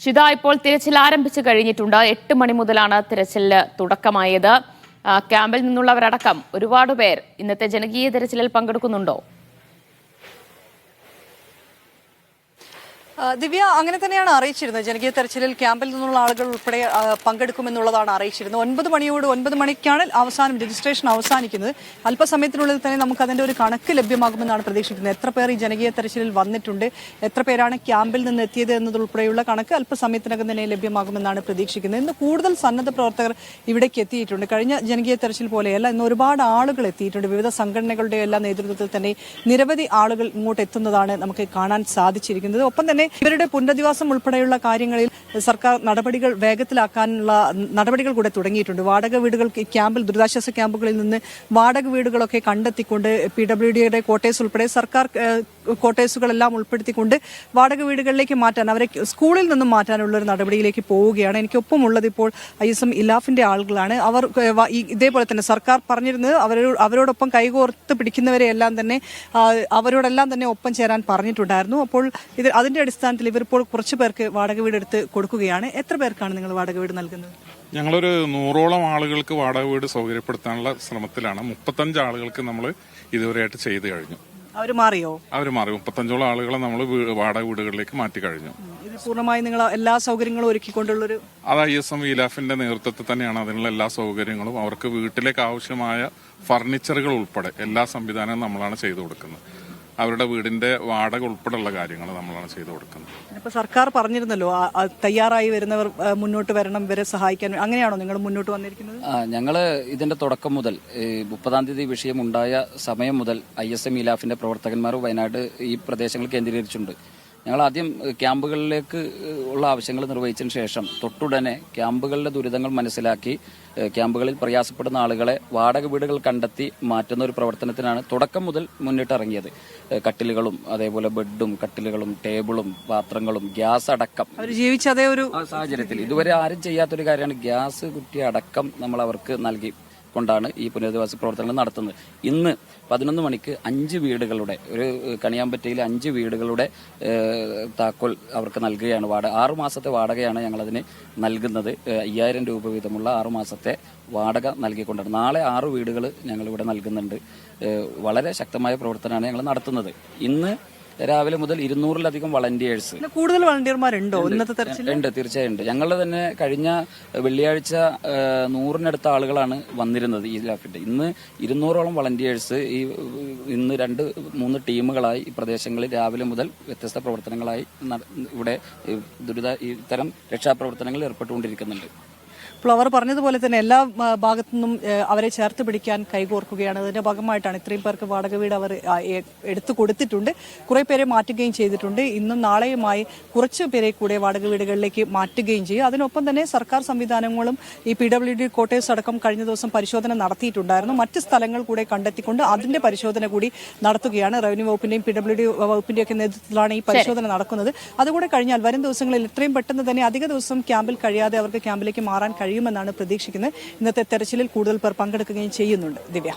ഷിത, ഇപ്പോൾ തിരച്ചിൽ ആരംഭിച്ചു കഴിഞ്ഞിട്ടുണ്ട്. 8 മണി മുതലാണ് തിരച്ചിലിന് തുടക്കമായത്. ക്യാമ്പിൽ നിന്നുള്ളവരടക്കം ഒരുപാട് പേർ ഇന്നത്തെ ജനകീയ തിരച്ചിലിൽ പങ്കെടുക്കുന്നുണ്ടോ? ദിവ്യ, അങ്ങനെ തന്നെയാണ് അറിയിച്ചിരുന്നത്. ജനകീയ തെരച്ചിലിൽ ക്യാമ്പിൽ നിന്നുള്ള ആളുകൾ ഉൾപ്പെടെ പങ്കെടുക്കുമെന്നുള്ളതാണ് അറിയിച്ചിരുന്നത്. 9 മണിക്കാണ് രജിസ്ട്രേഷൻ അവസാനിക്കുന്നത്. അല്പസമയത്തിനുള്ളിൽ തന്നെ നമുക്ക് അതിന്റെ ഒരു കണക്ക് ലഭ്യമാകുമെന്നാണ് പ്രതീക്ഷിക്കുന്നത്. എത്ര പേർ ഈ ജനകീയ തെരച്ചിലിൽ വന്നിട്ടുണ്ട്, എത്ര പേരാണ് ക്യാമ്പിൽ നിന്ന് എത്തിയത് എന്നതുൾപ്പെടെയുള്ള കണക്ക് അല്പസമയത്തിനകം തന്നെ ലഭ്യമാകുമെന്നാണ് പ്രതീക്ഷിക്കുന്നത്. ഇന്ന് കൂടുതൽ സന്നദ്ധ പ്രവർത്തകർ ഇവിടേക്ക് എത്തിയിട്ടുണ്ട്. കഴിഞ്ഞ ജനകീയ തെരച്ചിൽ പോലെയല്ല, ഇന്ന് ഒരുപാട് ആളുകൾ എത്തിയിട്ടുണ്ട്. വിവിധ സംഘടനകളുടെ എല്ലാം നേതൃത്വത്തിൽ തന്നെ നിരവധി ആളുകൾ ഇങ്ങോട്ട് എത്തുന്നതാണ് നമുക്ക് കാണാൻ സാധിച്ചിരിക്കുന്നത്. ഒപ്പം തന്നെ ഇവരുടെ പുനരധിവാസം ഉൾപ്പെടെയുള്ള കാര്യങ്ങളിൽ സർക്കാർ നടപടികൾ വേഗത്തിലാക്കാനുള്ള നടപടികൾ കൂടെ തുടങ്ങിയിട്ടുണ്ട്. വാടക വീടുകൾ ക്യാമ്പിൽ, ദുരിതാശ്വാസ ക്യാമ്പുകളിൽ നിന്ന് വാടക വീടുകളൊക്കെ കണ്ടെത്തിക്കൊണ്ട് PWDയുടെ ക്വാർട്ടേഴ്സ് ഉൾപ്പെടെ സർക്കാർ ക്വാർട്ടേഴ്സുകളെല്ലാം ഉൾപ്പെടുത്തിക്കൊണ്ട് വാടക വീടുകളിലേക്ക് മാറ്റാൻ, അവരെ സ്കൂളിൽ നിന്നും മാറ്റാനുള്ള ഒരു നടപടിയിലേക്ക് പോവുകയാണ്. എനിക്കൊപ്പമുള്ളത് ഇപ്പോൾ ISM ഇലാഫിന്റെ ആളുകളാണ്. അവർ ഇതേപോലെ തന്നെ സർക്കാർ പറഞ്ഞിരുന്നത് അവരോടൊപ്പം കൈകോർത്ത് പിടിക്കുന്നവരെയെല്ലാം തന്നെ അവരോടെല്ലാം തന്നെ ഒപ്പം ചേരാൻ പറഞ്ഞിട്ടുണ്ടായിരുന്നു. അപ്പോൾ അതിന്റെ അടിസ്ഥാനത്തിൽ ഇവരിപ്പോൾ കുറച്ചു പേർക്ക് വാടക വീട് എടുത്ത് കൊടുക്കുകയാണ്. എത്ര പേർക്കാണ് നിങ്ങൾ വാടക വീട് നൽകുന്നത്? ഞങ്ങളൊരു 100ഓളം ആളുകൾക്ക് വാടക വീട് സൗകര്യപ്പെടുത്താനുള്ള ശ്രമത്തിലാണ്. 35 ആളുകൾക്ക് നമ്മൾ ഇതുവരെയായിട്ട് ചെയ്തു കഴിഞ്ഞു. അവർ മാറി. 35ഓളം ആളുകളെ നമ്മൾ വാടക വീടുകളിലേക്ക് മാറ്റി കഴിഞ്ഞു. ഇത് പൂർണ്ണമായി നിങ്ങൾ എല്ലാ സൗകര്യങ്ങളും ഒരുക്കിക്കൊണ്ടുള്ളൊരു അത് ISM ഇലാഫിന്റെ നേതൃത്വത്തിൽ തന്നെയാണ് അതിനുള്ള എല്ലാ സൗകര്യങ്ങളും. അവർക്ക് വീട്ടിലേക്ക് ആവശ്യമായ ഫർണിച്ചറുകൾ ഉൾപ്പെടെ എല്ലാ സംവിധാനവും നമ്മളാണ് ചെയ്തു കൊടുക്കുന്നത്. അവരുടെ വീടിന്റെ വാടക ഉൾപ്പെടെയുള്ള കാര്യങ്ങൾ നമ്മളാണ് ചെയ്തു കൊടുക്കുന്നത്. ഇപ്പൊ സർക്കാർ പറഞ്ഞിരുന്നല്ലോ, തയ്യാറായി വരുന്നവർ മുന്നോട്ട് വരണം, ഇവരെ സഹായിക്കാൻ. അങ്ങനെയാണോ നിങ്ങൾ മുന്നോട്ട് വന്നിരിക്കുന്നത്? ഞങ്ങള് ഇതിന്റെ തുടക്കം മുതൽ 30-ാം തീയതി വിഷയം ഉണ്ടായ സമയം മുതൽ ISM ഇലാഫിന്റെ പ്രവർത്തകന്മാർ വയനാട് ഈ പ്രദേശങ്ങൾ കേന്ദ്രീകരിച്ചിട്ടുണ്ട്. ഞങ്ങൾ ആദ്യം ക്യാമ്പുകളിലേക്ക് ഉള്ള ആവശ്യങ്ങൾ നിർവഹിച്ചതിന് ശേഷം തൊട്ടുടനെ ക്യാമ്പുകളിലെ ദുരിതങ്ങൾ മനസ്സിലാക്കി ക്യാമ്പുകളിൽ പ്രയാസപ്പെടുന്ന ആളുകളെ വാടക വീടുകൾ കണ്ടെത്തി മാറ്റുന്ന ഒരു പ്രവർത്തനത്തിനാണ് തുടക്കം മുതൽ മുന്നിട്ടിറങ്ങിയത്. കട്ടിലുകളും അതേപോലെ ബെഡും കട്ടിലുകളും ടേബിളും പാത്രങ്ങളും ഗ്യാസ് അടക്കം ജീവിച്ച അതേ ഒരു സാഹചര്യത്തിൽ ഇതുവരെ ആരും ചെയ്യാത്തൊരു കാര്യമാണ് ഗ്യാസ് കുറ്റി അടക്കം നമ്മൾ അവർക്ക് നൽകി കൊണ്ടാണ് ഈ പുനരധിവാസ പ്രവർത്തനങ്ങൾ നടത്തുന്നത്. ഇന്ന് 11 മണിക്ക് 5 വീടുകളുടെ, ഒരു കണിയാമ്പറ്റയിൽ 5 വീടുകളുടെ താക്കോൽ അവർക്ക് നൽകുകയാണ്. 6 മാസത്തെ വാടകയാണ് ഞങ്ങളതിന് നൽകുന്നത്. 5000 രൂപ വീതമുള്ള 6 മാസത്തെ വാടക നൽകിക്കൊണ്ടാണ്. നാളെ 6 വീടുകൾ ഞങ്ങളിവിടെ നൽകുന്നുണ്ട്. വളരെ ശക്തമായ പ്രവർത്തനമാണ് ഞങ്ങൾ നടത്തുന്നത്. ഇന്ന് രാവിലെ മുതൽ 200-ലധികം വളണ്ടിയേഴ്സ്. കൂടുതൽ വളണ്ടിയർമാരുണ്ടോ ഇന്നത്തെ തെരച്ചിൽ? ഉണ്ട്, തീർച്ചയായും ഉണ്ട്. ഞങ്ങൾ തന്നെ കഴിഞ്ഞ വെള്ളിയാഴ്ച 100-നടുത്ത ആളുകളാണ് വന്നിരുന്നത് ഈ ലാഫിന്റെ. ഇന്ന് 200ഓളം വളണ്ടിയേഴ്സ് ഇന്ന് 2-3 ടീമുകളായി ഈ പ്രദേശങ്ങളിൽ രാവിലെ മുതൽ വ്യത്യസ്ത പ്രവർത്തനങ്ങളായി ഇവിടെ ഇത്തരം രക്ഷാപ്രവർത്തനങ്ങളിൽ ഏർപ്പെട്ടുകൊണ്ടിരിക്കുന്നുണ്ട്. അപ്പോൾ അവർ പറഞ്ഞതുപോലെ തന്നെ എല്ലാ ഭാഗത്തു നിന്നും അവരെ ചേർത്ത് പിടിക്കാൻ കൈകോർക്കുകയാണ്. അതിന്റെ ഭാഗമായിട്ടാണ് ഇത്രയും പേർക്ക് വാടക വീട് അവർ എടുത്തു കൊടുത്തിട്ടുണ്ട്. കുറെ പേരെ മാറ്റുകയും ചെയ്തിട്ടുണ്ട്. ഇന്നും നാളെയുമായി കുറച്ച് പേരെ കൂടെ വാടക വീടുകളിലേക്ക് മാറ്റുകയും ചെയ്യും. അതിനൊപ്പം തന്നെ സർക്കാർ സംവിധാനങ്ങളും ഈ PWD ക്വാർട്ടേഴ്സ് അടക്കം കഴിഞ്ഞ ദിവസം പരിശോധന നടത്തിയിട്ടുണ്ടായിരുന്നു. മറ്റ് സ്ഥലങ്ങൾ കൂടെ കണ്ടെത്തിക്കൊണ്ട് അതിന്റെ പരിശോധന കൂടി നടത്തുകയാണ്. റവന്യൂ വകുപ്പിന്റെയും PWD വകുപ്പിന്റെയും ഒക്കെ നേതൃത്വത്തിലാണ് ഈ പരിശോധന നടക്കുന്നത്. അതുകൂടെ കഴിഞ്ഞാൽ വരും ദിവസങ്ങളിൽ എത്രയും പെട്ടെന്ന് തന്നെ അധിക ദിവസം ക്യാമ്പിൽ കഴിയാതെ അവർക്ക് ക്യാമ്പിലേക്ക് മാറാൻ കഴിയുമെന്നാണ് പ്രതീക്ഷിക്കുന്നത്. ഇന്നത്തെ തെരച്ചിലിൽ കൂടുതൽ പേർ പങ്കെടുക്കുകയും ചെയ്യുന്നുണ്ട്. ദിവ്യ.